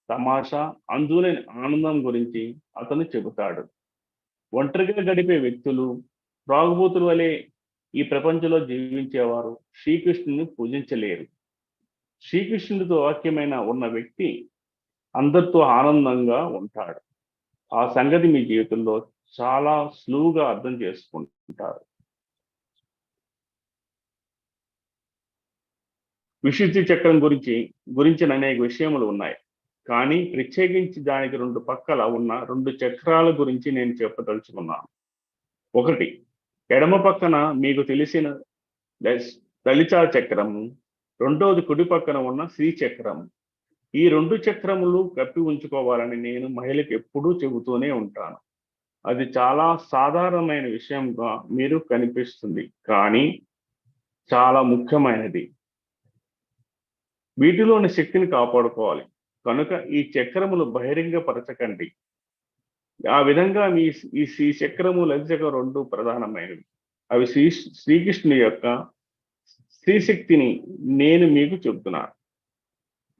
తమాషా, అందులోని ఆనందం గురించి అతను చెబుతాడు. ఒంటరిగా గడిపే వ్యక్తులు, త్రాగుబోతుల వలె ఈ ప్రపంచంలో జీవించేవారు శ్రీకృష్ణుని పూజించలేరు. శ్రీకృష్ణుడితో వాక్యమైన ఉన్న వ్యక్తి అందరితో ఆనందంగా ఉంటాడు. ఆ సంగతి మీ జీవితంలో చాలా సులువుగా అర్థం చేసుకుంటారు. విశుద్ధి చక్రం గురించిన అనేక విషయములు ఉన్నాయి. కానీ ప్రత్యేకించి దానికి 2 పక్కల ఉన్న 2 చక్రాల గురించి నేను చెప్పదలుచుకున్నాను. ఒకటి, ఎడమ పక్కన మీకు తెలిసిన లలితా చక్రము, రెండోది కుడి పక్కన ఉన్న శ్రీ చక్రము. ఈ 2 చక్రములు కప్పి ఉంచుకోవాలని నేను మహిళకి ఎప్పుడూ చెబుతూనే ఉంటాను. అది చాలా సాధారణమైన విషయంగా మీరు కనిపిస్తుంది, కానీ చాలా ముఖ్యమైనది. వీటిలోని శక్తిని కాపాడుకోవాలి. కనుక ఈ చక్రములు బహిరంగపరచకండి. ఆ విధంగా ఈ చక్రము లలిత చక్రం 2 ప్రధానమైనవి. అవి శ్రీకృష్ణుని యొక్క స్త్రీశక్తిని నేను మీకు చెబుతున్నాను.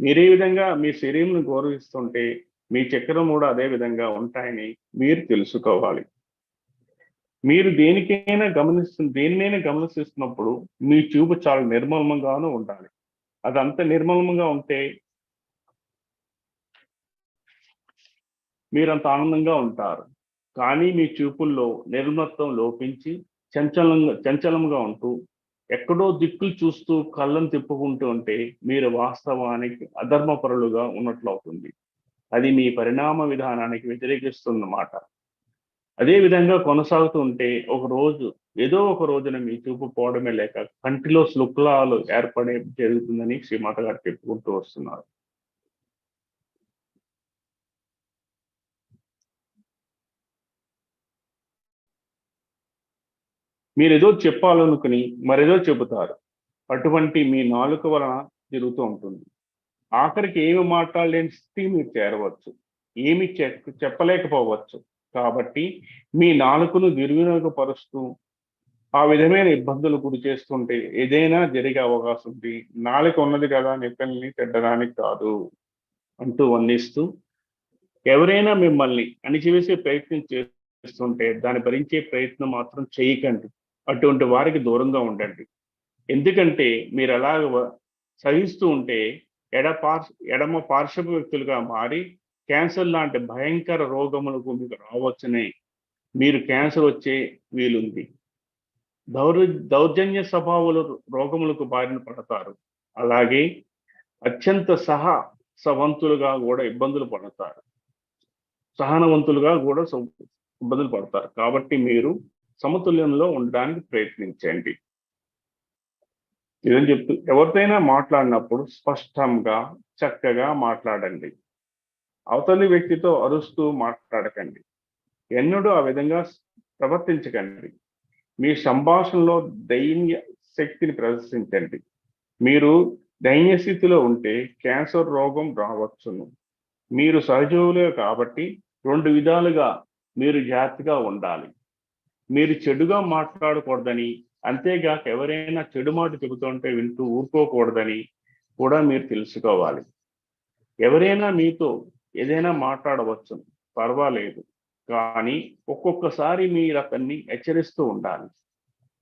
మీరే విధంగా మీ శరీరం గౌరవిస్తుంటే మీ చక్రం కూడా అదే విధంగా ఉంటాయని మీరు తెలుసుకోవాలి. మీరు దేనినైనా గమనిస్తున్నప్పుడు మీ చూపు చాలా నిర్మలంగాను ఉండాలి. అదంత నిర్మలంగా ఉంటే మీరంత ఆనందంగా ఉంటారు. కానీ మీ చూపుల్లో నిర్మలత్వం లోపించి చంచలంగా ఉంటూ ఎక్కడో దిక్కులు చూస్తూ కళ్ళను తిప్పుకుంటూ ఉంటే మీరు వాస్తవానికి అధర్మపరులుగా ఉన్నట్లు అవుతుంది. అది మీ పరిణామ విధానానికి వ్యతిరేకిస్తున్నమాట. అదే విధంగా కొనసాగుతూ ఉంటే ఏదో ఒక రోజున మీ చూపు పోవడమే లేక కంటిలో శుక్లాలు ఏర్పడే జరుగుతుందని శ్రీమాత గారు చెప్పుకుంటూ వస్తున్నారు. మీరు ఏదో చెప్పాలనుకుని మరేదో చెబుతారు. అటువంటి మీ నాలుక వలన జరుగుతూ ఉంటుంది. ఆఖరికి ఏమి మాట్లాడలేని స్థితి మీరు చేరవచ్చు. ఏమి చెప్పలేకపోవచ్చు. కాబట్టి మీ నాలుకను దుర్వినియోగపరుస్తూ ఆ విధమైన ఇబ్బందులు గురి చేస్తుంటే ఏదైనా జరిగే అవకాశం ఉంది. నాలుక ఉన్నది కదా నిప్పుల్ని తిట్టడానికి కాదు అంటూ వర్ణిస్తూ, ఎవరైనా మిమ్మల్ని అణిచివేసే ప్రయత్నం చేస్తుంటే దాన్ని భరించే ప్రయత్నం మాత్రం చేయకండి. అటువంటి వారికి దూరంగా ఉండండి. ఎందుకంటే మీరు అలాగ సహిస్తూ ఉంటే ఎడమ పార్శ్వపు వ్యక్తులుగా మారి క్యాన్సర్ లాంటి భయంకర రోగములకు మీకు రావచ్చునే. మీరు క్యాన్సర్ వచ్చే వీలుంది. దౌర్జన్య స్వభావాలు రోగములకు బారిన పడతారు. అలాగే అత్యంత సహనవంతులుగా కూడా ఇబ్బందులు పడతారు. కాబట్టి మీరు సమతుల్యంలో ఉండడానికి ప్రయత్నించండి. ఇదని చెప్తూ, ఎవరితోనైనా మాట్లాడినప్పుడు స్పష్టంగా చక్కగా మాట్లాడండి. అవతలి వ్యక్తితో అరుస్తూ మాట్లాడకండి. ఎన్నడూ ఆ విధంగా ప్రవర్తించకండి. మీ సంభాషణలో దైన్య శక్తిని ప్రదర్శించండి. మీరు దైన్య స్థితిలో ఉంటే క్యాన్సర్ రోగం రావచ్చును. మీరు సహజీవులే కాబట్టి 2 విధాలుగా మీరు జాగ్రత్తగా ఉండాలి. మీరు చెడుగా మాట్లాడకూడదని, అంతేగాక ఎవరైనా చెడు మాట చెబుతుంటే వింటూ ఊరుకోకూడదని కూడా మీరు తెలుసుకోవాలి. ఎవరైనా మీతో ఏదైనా మాట్లాడవచ్చు, పర్వాలేదు. కానీ ఒక్కొక్కసారి మీరు అతన్ని హెచ్చరిస్తూ ఉండాలి.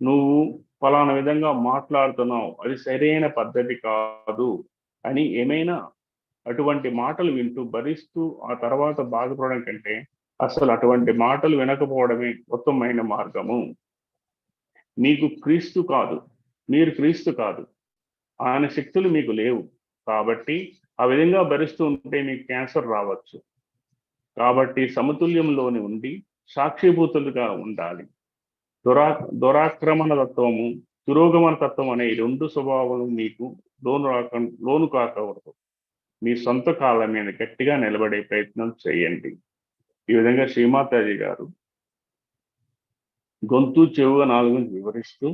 నువ్వు ఫలానా విధంగా మాట్లాడుతున్నావు, అది సరైన పద్ధతి కాదు అని. ఏమైనా అటువంటి మాటలు వింటూ భరిస్తూ ఆ తర్వాత బాధపడడం కంటే అసలు అటువంటి మాటలు వినకపోవడమే ఉత్తమమైన మార్గము. మీరు క్రీస్తు కాదు. ఆయన శక్తులు మీకు లేవు. కాబట్టి ఆ విధంగా భరిస్తూ ఉంటే మీకు క్యాన్సర్ రావచ్చు. కాబట్టి సమతుల్యంలోని ఉండి సాక్షిభూతులుగా ఉండాలి. దురాక్రమణ తత్వము, తిరోగమన తత్వం అనే 2 స్వభావాలు మీకు లోను కాకూడదు. మీ సొంత కాళ్ళ మీద గట్టిగా నిలబడే ప్రయత్నం చేయండి. ఈ విధంగా శ్రీమాతాజీ గారు గొంతు చెవుగా 4 వివరిస్తూ,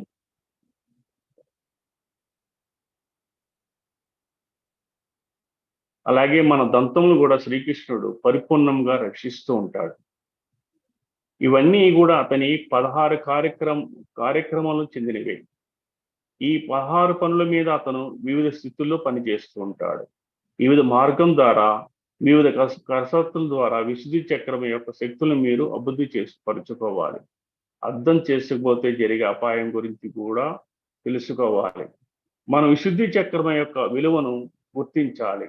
అలాగే మన దంతములు కూడా శ్రీకృష్ణుడు పరిపూర్ణంగా రక్షిస్తూ ఉంటాడు. ఇవన్నీ కూడా అతని 16 కార్యక్రమాలకు చెందినవే. ఈ 16 పనుల మీద అతను వివిధ స్థితుల్లో పనిచేస్తూ ఉంటాడు. వివిధ మార్గం ద్వారా, వివిధ కసరత్తుల ద్వారా విశుద్ధి చక్రం యొక్క శక్తులను మీరు అభివృద్ధి పరుచుకోవాలి. అర్థం చేసుకోకపోతే జరిగే అపాయం గురించి కూడా తెలుసుకోవాలి. మనం విశుద్ధి చక్రం యొక్క విలువను గుర్తించాలి.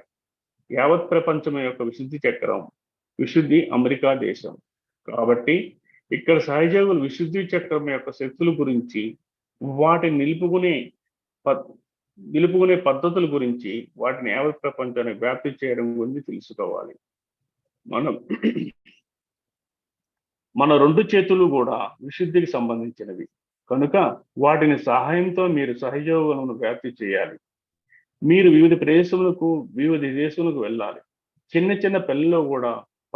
యావత్ ప్రపంచం యొక్క విశుద్ధి చక్రం, విశుద్ధి అమెరికా దేశం. కాబట్టి ఇక్కడ సహజీవులు విశుద్ధి చక్రం యొక్క శక్తుల గురించి, వాటిని నిలుపుకునే నిలుపుకునే పద్ధతుల గురించి, వాటిని యావత్ ప్రపంచానికి వ్యాప్తి చేయడం గురించి తెలుసుకోవాలి. మనం మన 2 చేతులు కూడా విశుద్ధికి సంబంధించినవి. కనుక వాటిని సహాయంతో మీరు సహయోగులను వ్యాప్తి చేయాలి. మీరు వివిధ దేశములకు వెళ్ళాలి. చిన్న చిన్న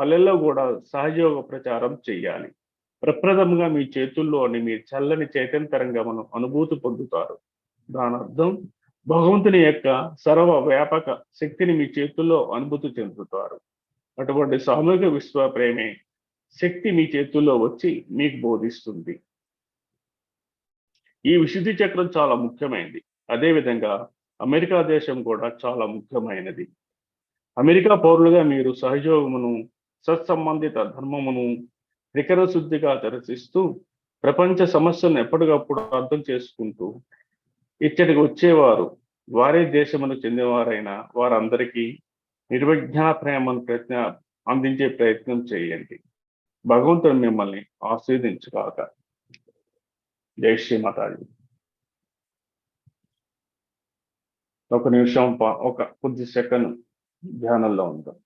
పల్లెల్లో కూడా సహయోగ ప్రచారం చేయాలి. ప్రప్రథమంగా మీ చేతుల్లోని మీ చల్లని చైతన్య తరంగమును అనుభూతి పొందుతారు. దానర్థం భగవంతుని యొక్క సర్వ వ్యాపక శక్తిని మీ చేతుల్లో అనుభూతి చెందుతారు. అటువంటి సామూహిక విశ్వ ప్రేమే శక్తి మీ చేతుల్లో వచ్చి మీకు బోధిస్తుంది. ఈ విశుద్ధి చక్రం చాలా ముఖ్యమైనది. అదేవిధంగా అమెరికా దేశం కూడా చాలా ముఖ్యమైనది. అమెరికా పౌరులుగా మీరు సహయోగమును, సత్సంబంధిత ధర్మమును త్రికర శుద్ధిగా దర్శిస్తూ ప్రపంచ సమస్యలను ఎప్పటికప్పుడు అర్థం చేసుకుంటూ ఇచ్చటికి వచ్చేవారు వారే దేశమును చెందినవారైన వారందరికీ నిర్విజ్ఞాన ప్రేమను అందించే ప్రయత్నం చేయండి. భగవంతుడు మిమ్మల్ని ఆశీర్వదించుగాక. జై శ్రీ మాతాజీ. ఒక నిమిషం ఒక కొద్ది సెకండ్ ధ్యానంలో ఉంటాం.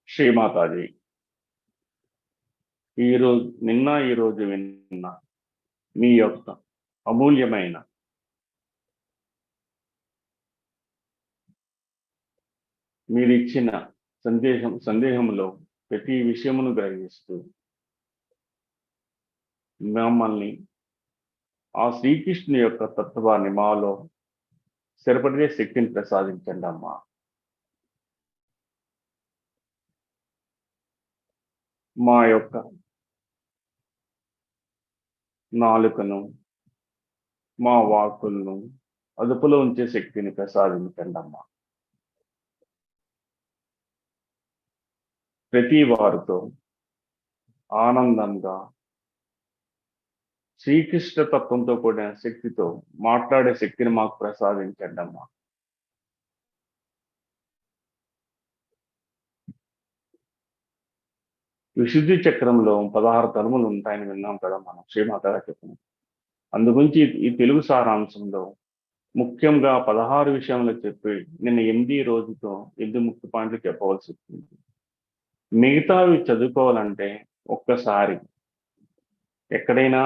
శ్రీమాతాజీ, ఈ రోజు విన్న మీ యొక్క అమూల్యమైన మీరిచ్చిన సందేహంలో ప్రతి విషయమును గ్రహిస్తూ మమ్మల్ని ఆ శ్రీకృష్ణుని యొక్క తత్వాన్ని మాలో స్థిరపడే శక్తిని ప్రసాదించండి అమ్మా. మా యొక్క నాలుకను, మా వాక్కులను అదుపులో ఉంచే శక్తిని ప్రసాదించండి అమ్మా. ప్రతి వారితో ఆనందంగా శ్రీకృష్ణ తత్వంతో కూడిన శక్తితో మాట్లాడే శక్తిని మాకు ప్రసాదించండి అమ్మా. విశుద్ధి చక్రంలో 16 తలములు ఉంటాయని విన్నాం కదా మనం, శ్రీమాత గారు చెప్పిన. అందుగురించి ఈ తెలుగు సారాంశంలో ముఖ్యంగా 16 విషయంలో చెప్పి నిన్న 8 రోజుతో 8 ముఖ్య పాయింట్లు చెప్పవలసి ఉంటుంది. మిగతావి చదువుకోవాలంటే ఒక్కసారి ఎక్కడైనా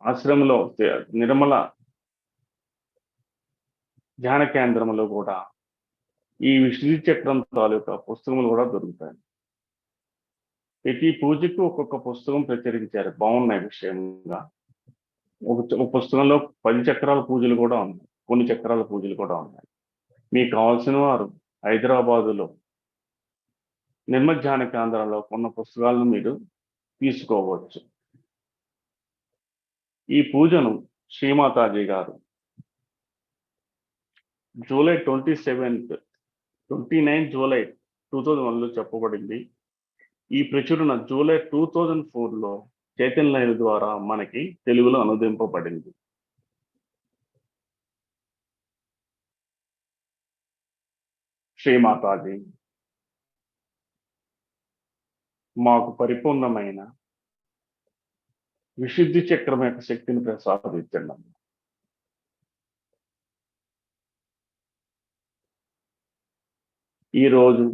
ఆశ్రమంలో నిర్మల ధ్యాన కేంద్రంలో కూడా ఈ విశుద్ధి చక్రం తాలూకా పుస్తకములు కూడా దొరుకుతాయి. ప్రతి పూజకు ఒక్కొక్క పుస్తకం ప్రచురించారు, బాగున్నాయి విషయంగా. ఒక పుస్తకంలో 10 చక్రాల పూజలు కూడా ఉన్నాయి, కొన్ని చక్రాల పూజలు కూడా ఉన్నాయి. మీకు కావాల్సిన వారు హైదరాబాదులో నిర్మల్ ధ్యాన కేంద్రంలో ఉన్న పుస్తకాలను మీరు తీసుకోవచ్చు. ఈ పూజను శ్రీమాతాజీ గారు జూలై 29 జూలై 2001లో చెప్పబడింది. ఈ ప్రచురణ జూలై 2004లో చైతన్య లహరి ద్వారా మనకి తెలుగులో అనుదింపబడింది. శ్రీమాతాజీ మాకు పరిపూర్ణమైన విశుద్ధి చక్రం యొక్క శక్తిని ప్రసాదించండి. ఈరోజు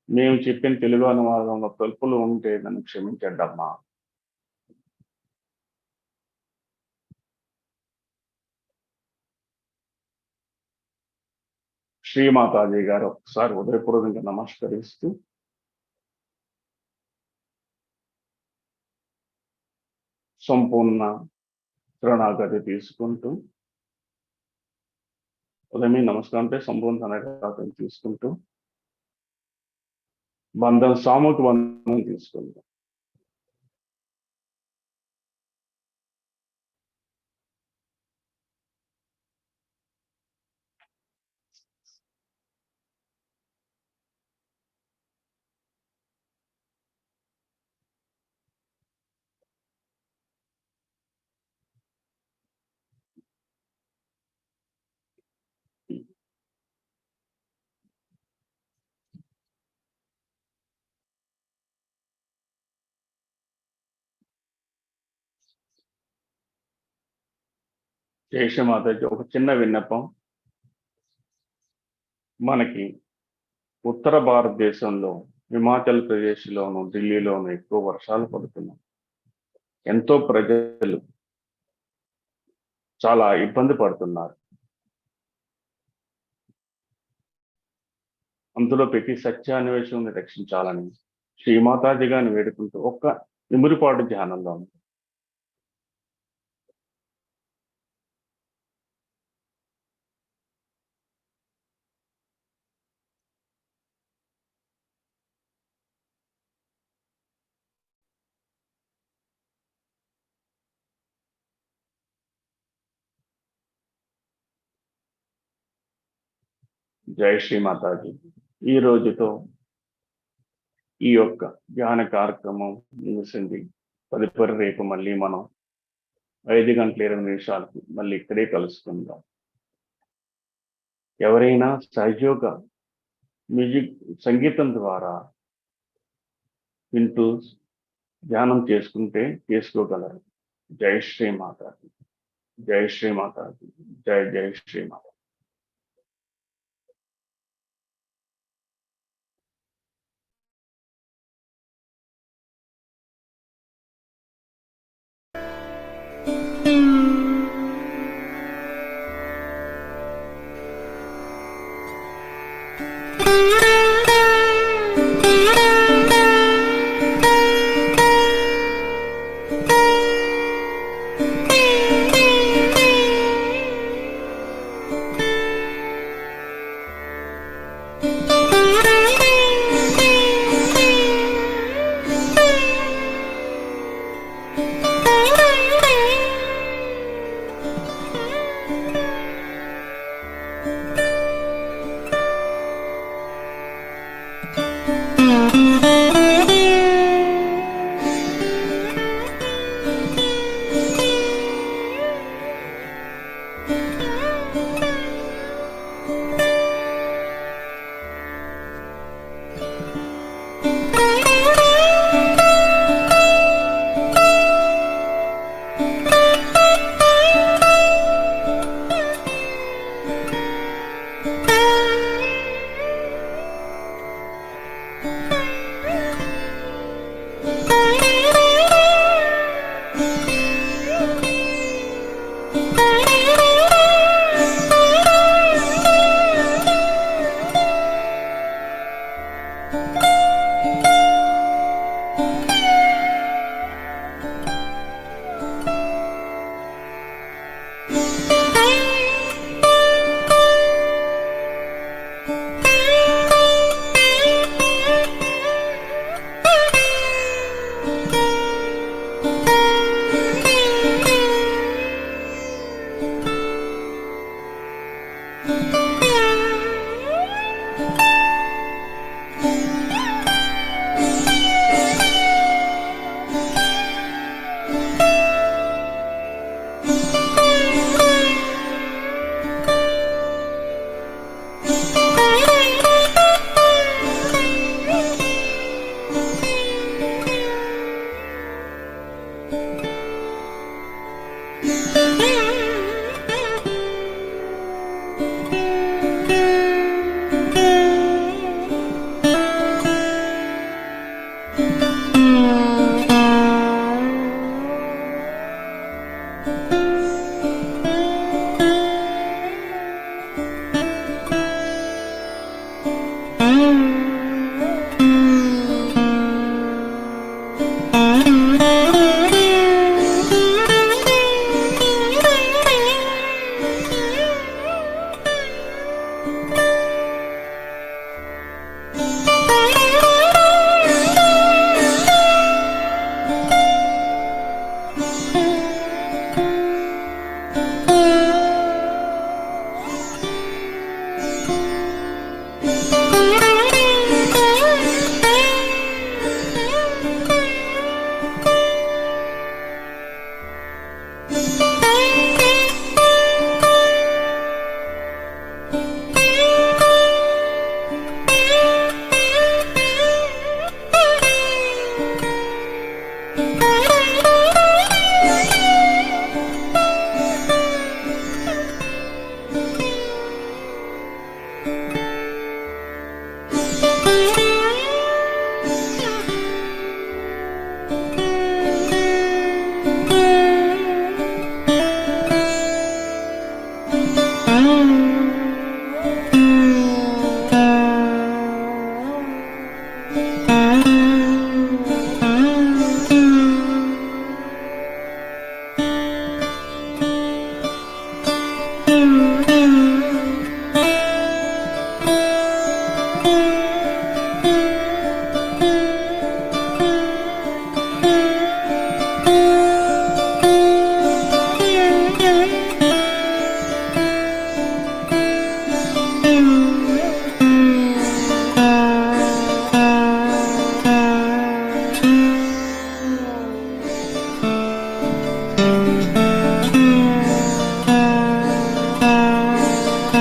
మేము చెప్పిన తెలుగు అనువాదంలో తలుపులు ఉంటే నన్ను క్షమించండి అమ్మా. శ్రీమాతాజీ గారు ఒకసారి ఉదయపూర్వకంగా నమస్కరిస్తూ సంపూర్ణ శరణాగతి తీసుకుంటూ, ఉదయం నమస్కారం అంటే సంపూర్ణ శరణాగతి తీసుకుంటూ సామూహిక బంధం తీసుకుంటాం. జయశ్రీమాతాజీ, ఒక చిన్న విన్నపం. మనకి ఉత్తర భారతదేశంలో హిమాచల్ ప్రదేశ్లోను, ఢిల్లీలోను ఎక్కువ వర్షాలు పడుతున్నాయి. ఎంతో ప్రజలు చాలా ఇబ్బంది పడుతున్నారు. అందులో ప్రతి సత్యాన్వేషణని రక్షించాలని శ్రీమాతాజీ గారిని వేడుకుంటూ ఒక్క ఇమురిపాటు ధ్యానంలో ఉంది. జై శ్రీమాతాజీ. ఈ రోజుతో ఈ యొక్క ధ్యాన కార్యక్రమం ముగిసింది. తదుపరి రేపు మళ్ళీ మనం 5:20 మళ్ళీ ఇక్కడే కలుసుకుందాం. ఎవరైనా సహజోగ మ్యూజిక్ సంగీతం ద్వారా వింటూ ధ్యానం చేసుకుంటే చేసుకోగలరు. జై శ్రీమాతాజీ, జై శ్రీమాతాజీ, జై జై శ్రీమాత.